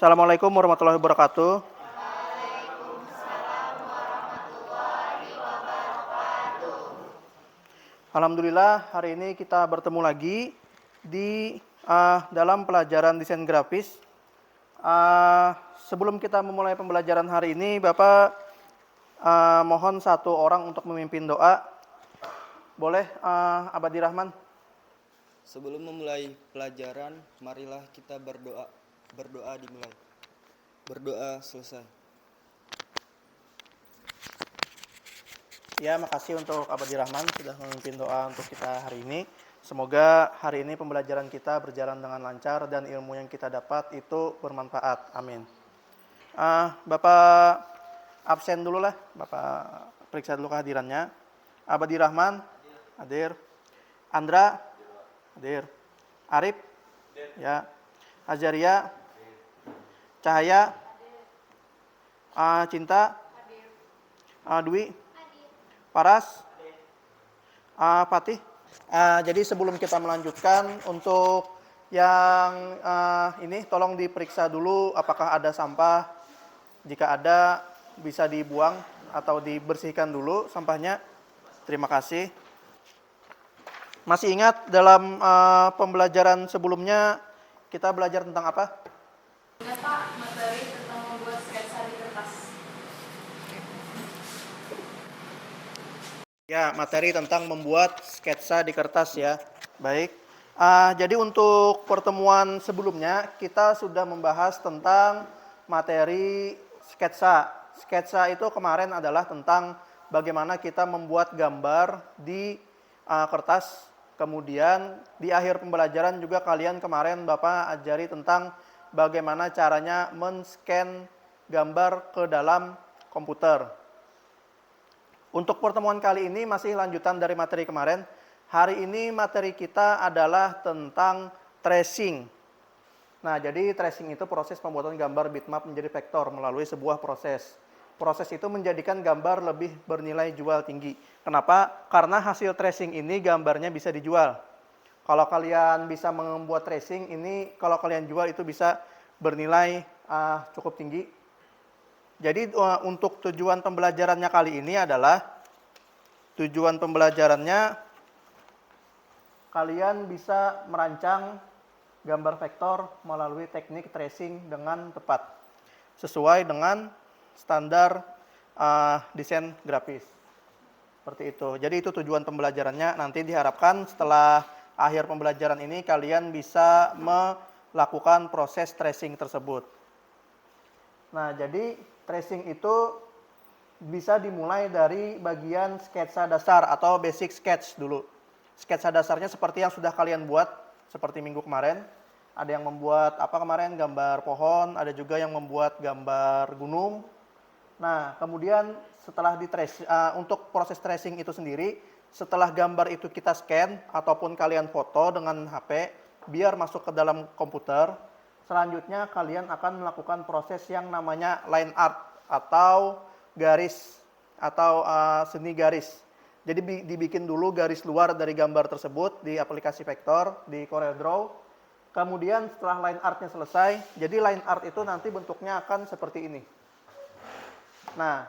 Assalamualaikum warahmatullahi wabarakatuh. Alhamdulillah hari ini kita bertemu lagi di dalam pelajaran desain grafis. Sebelum kita memulai pembelajaran hari ini, Bapak mohon satu orang untuk memimpin doa. Boleh, Abadi Rahman? Sebelum memulai pelajaran, marilah kita berdoa. Berdoa dimulai. Berdoa selesai. Ya, makasih untuk Abadi Rahman sudah memimpin doa untuk kita hari ini. Semoga hari ini pembelajaran kita berjalan dengan lancar dan ilmu yang kita dapat itu bermanfaat. Amin. Bapak absen dulu lah, Bapak periksa dulu kehadirannya. Abadi Rahman, hadir. Andra, hadir. Arif, ya. Azaria, Cahaya, Cinta, Dwi, Paras, Fatih. Jadi sebelum kita melanjutkan, untuk yang ini tolong diperiksa dulu apakah ada sampah. Jika ada bisa dibuang atau dibersihkan dulu sampahnya. Terima kasih. Masih ingat dalam pembelajaran sebelumnya kita belajar tentang apa? Pak, materi tentang membuat sketsa di kertas. Ya, materi tentang membuat sketsa di kertas ya. Baik. Jadi untuk pertemuan sebelumnya kita sudah membahas tentang materi sketsa. Sketsa itu kemarin adalah tentang bagaimana kita membuat gambar di kertas. Kemudian di akhir pembelajaran juga kalian kemarin Bapak ajari tentang bagaimana caranya men-scan gambar ke dalam komputer. Untuk pertemuan kali ini masih lanjutan dari materi kemarin. Hari ini materi kita adalah tentang tracing. Nah, jadi tracing itu proses pembuatan gambar bitmap menjadi vektor melalui sebuah proses. Proses itu menjadikan gambar lebih bernilai jual tinggi. Kenapa? Karena hasil tracing ini gambarnya bisa dijual. Kalau kalian bisa membuat tracing ini, kalau kalian jual itu bisa bernilai cukup tinggi. Jadi untuk tujuan pembelajarannya kali ini adalah kalian bisa merancang gambar vektor melalui teknik tracing dengan tepat sesuai dengan standar desain grafis. Seperti itu. Jadi itu tujuan pembelajarannya. Nanti diharapkan setelah akhir pembelajaran ini kalian bisa melakukan proses tracing tersebut. Nah, jadi tracing itu bisa dimulai dari bagian sketsa dasar atau basic sketch dulu. Sketsa dasarnya seperti yang sudah kalian buat, seperti minggu kemarin. Ada yang membuat apa kemarin? Gambar pohon, ada juga yang membuat gambar gunung. Nah, kemudian setelah untuk proses tracing itu sendiri, setelah gambar itu kita scan ataupun kalian foto dengan HP, biar masuk ke dalam komputer. Selanjutnya kalian akan melakukan proses yang namanya line art atau garis atau seni garis. Jadi dibikin dulu garis luar dari gambar tersebut di aplikasi vektor di CorelDRAW. Kemudian setelah line artnya selesai, jadi line art itu nanti bentuknya akan seperti ini. Nah,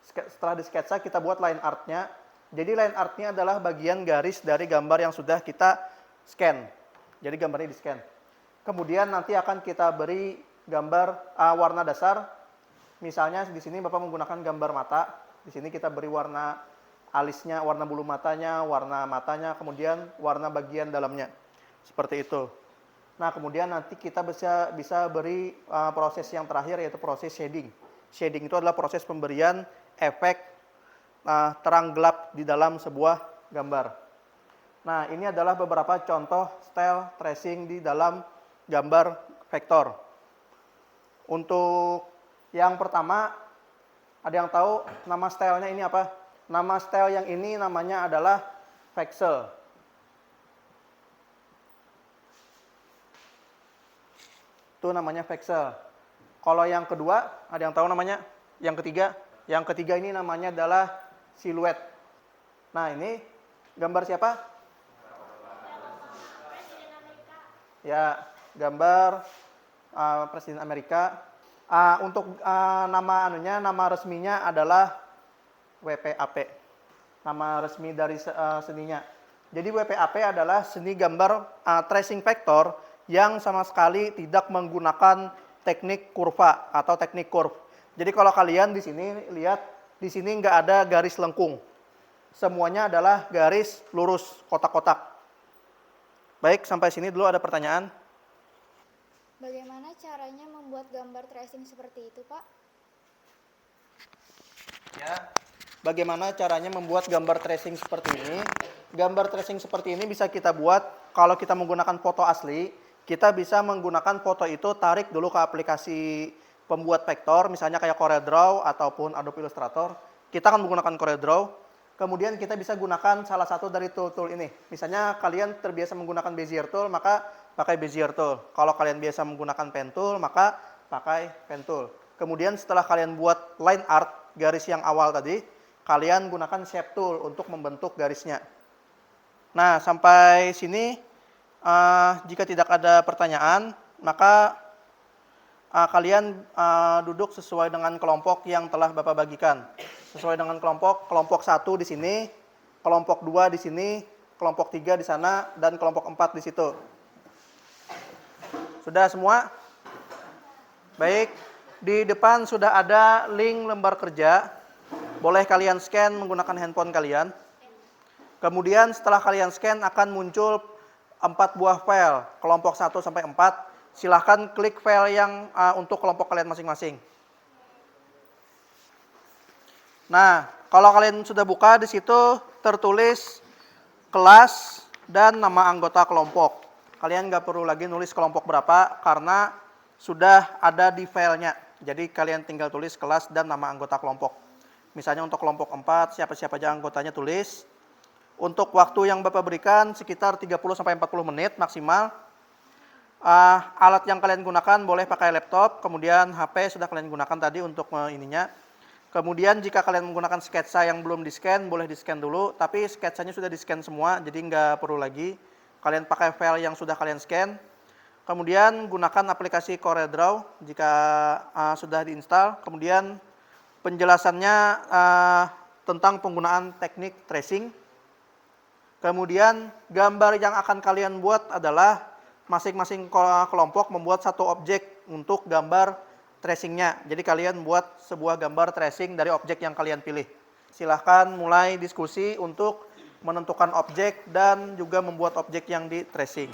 setelah di sketsa kita buat line artnya. Jadi line artnya adalah bagian garis dari gambar yang sudah kita scan. Jadi gambarnya di scan. Kemudian nanti akan kita beri gambar warna dasar. Misalnya di sini Bapak menggunakan gambar mata. Di sini kita beri warna alisnya, warna bulu matanya, warna matanya, kemudian warna bagian dalamnya. Seperti itu. Nah, kemudian nanti kita bisa beri proses yang terakhir yaitu proses shading. Shading itu adalah proses pemberian efek terang gelap di dalam sebuah gambar. Nah, ini adalah beberapa contoh style tracing di dalam gambar vektor. Untuk yang pertama, ada yang tahu nama stylenya ini apa? Nama style yang ini namanya adalah Vexel. Itu namanya Vexel. Kalau yang kedua, ada yang tahu namanya? Yang ketiga ini namanya adalah Silhouette. Nah, ini gambar siapa? Ya, gambar Presiden Amerika. Untuk nama resminya adalah WPAP. Nama resmi dari seninya. Jadi WPAP adalah seni gambar tracing vektor yang sama sekali tidak menggunakan teknik kurva atau teknik curve. Jadi kalau kalian di sini lihat, di sini nggak ada garis lengkung. Semuanya adalah garis lurus, kotak-kotak. Baik, sampai sini dulu ada pertanyaan. Bagaimana caranya membuat gambar tracing seperti itu, Pak? Ya, bagaimana caranya membuat gambar tracing seperti ini? Gambar tracing seperti ini bisa kita buat kalau kita menggunakan foto asli. Kita bisa menggunakan foto itu, tarik dulu ke aplikasi pembuat vektor, misalnya kayak CorelDRAW ataupun Adobe Illustrator. Kita akan menggunakan CorelDRAW. Kemudian kita bisa gunakan salah satu dari tool-tool ini. Misalnya kalian terbiasa menggunakan Bezier Tool, maka pakai Bezier Tool. Kalau kalian biasa menggunakan Pen Tool, maka pakai Pen Tool. Kemudian setelah kalian buat line art, garis yang awal tadi, kalian gunakan Shape Tool untuk membentuk garisnya. Nah, sampai sini, jika tidak ada pertanyaan, maka kalian duduk sesuai dengan kelompok yang telah Bapak bagikan. Sesuai dengan kelompok 1 di sini, kelompok 2 di sini, kelompok 3 di sana, dan kelompok 4 di situ. Sudah semua? Baik, di depan sudah ada link lembar kerja. Boleh kalian scan menggunakan handphone kalian. Kemudian setelah kalian scan akan muncul 4 buah file, kelompok 1 sampai 4. Silahkan klik file yang untuk kelompok kalian masing-masing. Nah, kalau kalian sudah buka, di situ tertulis kelas dan nama anggota kelompok. Kalian nggak perlu lagi nulis kelompok berapa karena sudah ada di filenya. Jadi kalian tinggal tulis kelas dan nama anggota kelompok. Misalnya untuk kelompok 4, siapa-siapa aja anggotanya tulis. Untuk waktu yang Bapak berikan sekitar 30-40 menit maksimal. Alat yang kalian gunakan boleh pakai laptop, kemudian HP sudah kalian gunakan tadi untuk ininya. Kemudian jika kalian menggunakan sketsa yang belum di-scan, boleh di-scan dulu, tapi sketsanya sudah di-scan semua, jadi nggak perlu lagi. Kalian pakai file yang sudah kalian scan. Kemudian gunakan aplikasi CorelDRAW jika sudah diinstal. Kemudian penjelasannya tentang penggunaan teknik tracing. Kemudian gambar yang akan kalian buat adalah masing-masing kelompok membuat satu objek untuk gambar tracingnya. Jadi kalian buat sebuah gambar tracing dari objek yang kalian pilih. Silahkan mulai diskusi untuk menentukan objek dan juga membuat objek yang di tracing.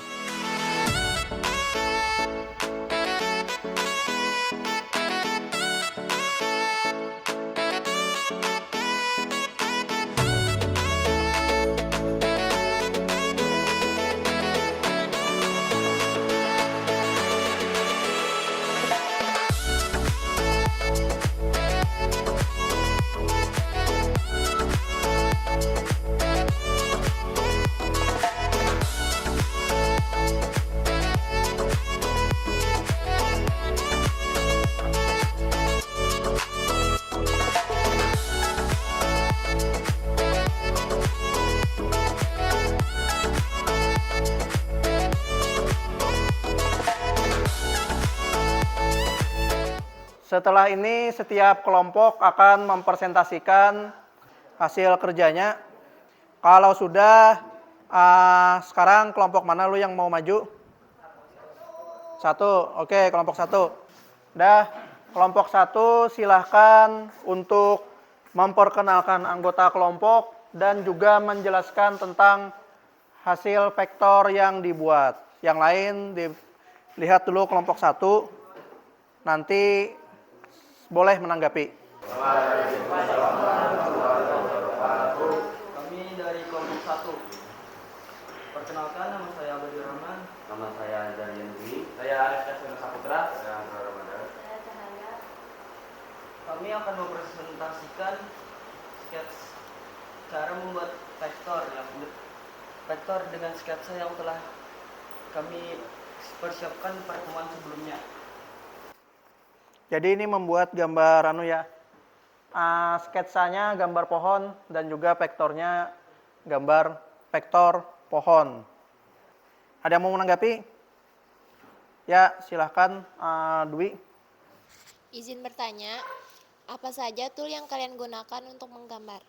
Setelah ini setiap kelompok akan mempresentasikan hasil kerjanya. Kalau sudah, sekarang kelompok mana lu yang mau maju? 1, oke, kelompok 1. Dah, kelompok 1 silahkan untuk memperkenalkan anggota kelompok dan juga menjelaskan tentang hasil vektor yang dibuat. Yang lain dilihat dulu kelompok 1, nanti boleh menanggapi. Kami dari kelompok 1. Perkenalkan, nama saya Abadi Rahman. Nama saya Darian Dwi. Saya Arifin Saputra. Saya Andra Ramadan. Saya Cahaya. Kami akan mempresentasikan sketch cara membuat vektor dengan sketsa yang telah kami persiapkan pertemuan sebelumnya. Jadi ini membuat gambar sketsanya gambar pohon dan juga vektornya gambar vektor pohon. Ada yang mau menanggapi? Ya, silahkan Dwi. Izin bertanya, apa saja tool yang kalian gunakan untuk menggambar?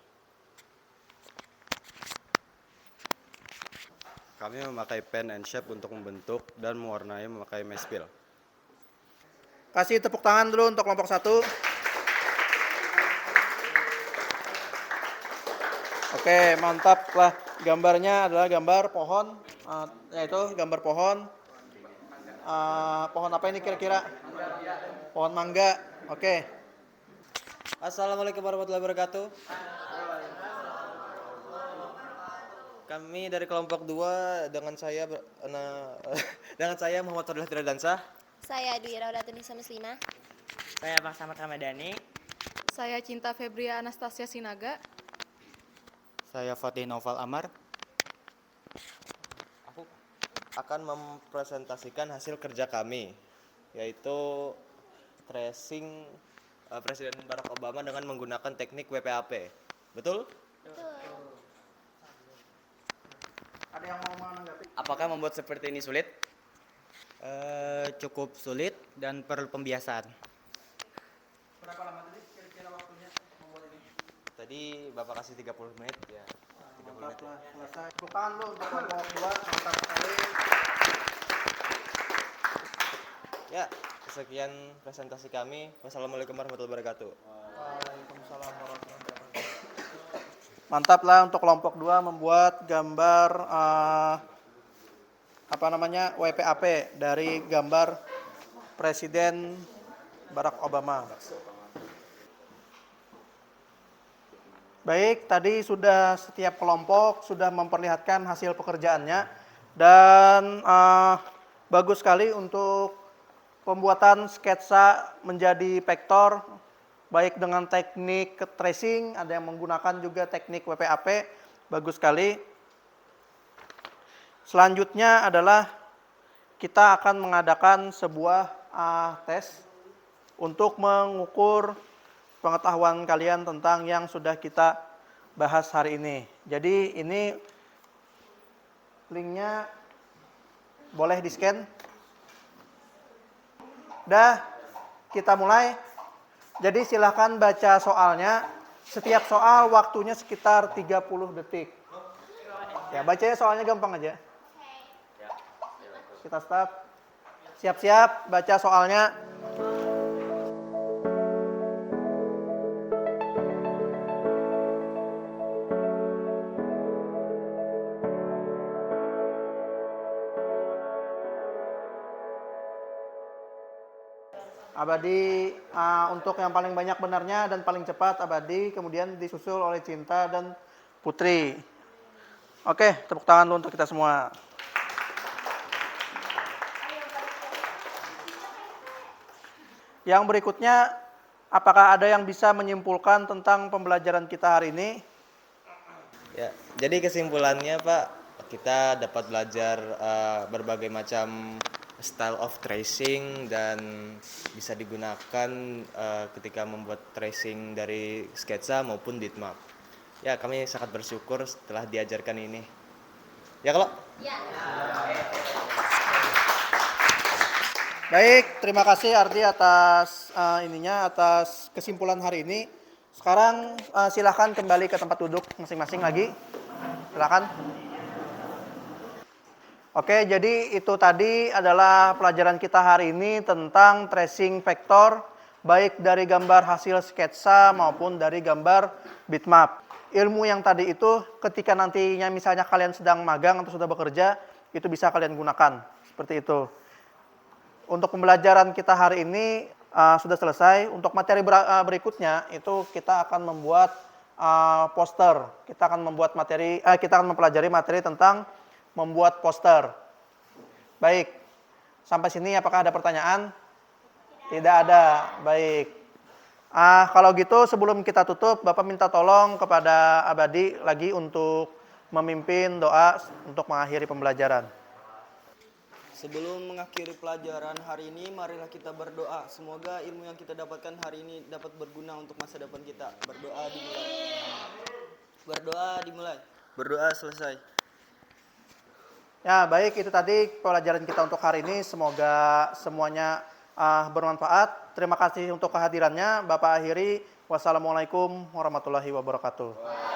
Kami memakai pen and shape untuk membentuk dan mewarnai memakai mespil. Kasih tepuk tangan dulu untuk kelompok 1. Oke, mantap lah. Gambarnya adalah gambar pohon, yaitu gambar pohon. Pohon apa ini kira-kira? Pohon mangga. Oke. Assalamualaikum warahmatullahi wabarakatuh. Kami dari kelompok 2 dengan saya dengan saya Muhammad Fadil Tiradansa. Saya Dwi Raudatunisa Muslimah. Saya Pak Samad Ramadhani. Saya Cinta Febria Anastasia Sinaga. Saya Fatih Noval Amar. Aku akan mempresentasikan hasil kerja kami, yaitu tracing Presiden Barack Obama dengan menggunakan teknik WPAP. Betul? Ada yang mau menanggapi? Apakah membuat seperti ini sulit? Cukup sulit dan perlu pembiasaan. Berapa lama tadi kira-kira waktunya membuat ini? Tadi Bapak kasih 30 menit ya. 30 menit. Mantap lah, selesai. Bukan lu untuk kelompok 2, mantap sekali. Ya, sekian presentasi kami. Wassalamualaikum warahmatullahi wabarakatuh. Waalaikumsalam warahmatullahi wabarakatuh. Mantap lah untuk kelompok 2 membuat gambar WPAP dari gambar Presiden Barack Obama. Baik, tadi sudah setiap kelompok sudah memperlihatkan hasil pekerjaannya dan bagus sekali untuk pembuatan sketsa menjadi vektor baik dengan teknik tracing, ada yang menggunakan juga teknik WPAP, bagus sekali. Selanjutnya adalah kita akan mengadakan sebuah tes untuk mengukur pengetahuan kalian tentang yang sudah kita bahas hari ini. Jadi ini linknya boleh di-scan. Udah, kita mulai. Jadi silahkan baca soalnya. Setiap soal waktunya sekitar 30 detik. Ya, bacanya soalnya gampang aja. Kita start. Siap-siap baca soalnya. Abadi untuk yang paling banyak benarnya dan paling cepat Abadi, kemudian disusul oleh Cinta dan Putri. Oke, tepuk tangan dulu untuk kita semua. Yang berikutnya, apakah ada yang bisa menyimpulkan tentang pembelajaran kita hari ini? Ya, jadi kesimpulannya Pak, kita dapat belajar berbagai macam style of tracing dan bisa digunakan ketika membuat tracing dari sketsa maupun bitmap. Ya, kami sangat bersyukur setelah diajarkan ini. Ya kalau? Ya. Baik, terima kasih Ardi atas atas kesimpulan hari ini. Sekarang silakan kembali ke tempat duduk masing-masing lagi. Silakan. Oke, jadi itu tadi adalah pelajaran kita hari ini tentang tracing vektor, baik dari gambar hasil sketsa maupun dari gambar bitmap. Ilmu yang tadi itu ketika nantinya misalnya kalian sedang magang atau sudah bekerja, itu bisa kalian gunakan. Seperti itu. Untuk pembelajaran kita hari ini sudah selesai. Untuk materi berikutnya itu kita akan membuat poster. Kita akan mempelajari materi tentang membuat poster. Baik, sampai sini apakah ada pertanyaan? Tidak ada. Baik. Kalau gitu sebelum kita tutup, Bapak minta tolong kepada Abadi lagi untuk memimpin doa untuk mengakhiri pembelajaran. Sebelum mengakhiri pelajaran hari ini, marilah kita berdoa. Semoga ilmu yang kita dapatkan hari ini dapat berguna untuk masa depan kita. Berdoa dimulai. Berdoa dimulai. Berdoa selesai. Ya, baik, itu tadi pelajaran kita untuk hari ini. Semoga semuanya bermanfaat. Terima kasih untuk kehadirannya. Bapak akhiri. Wassalamualaikum warahmatullahi wabarakatuh.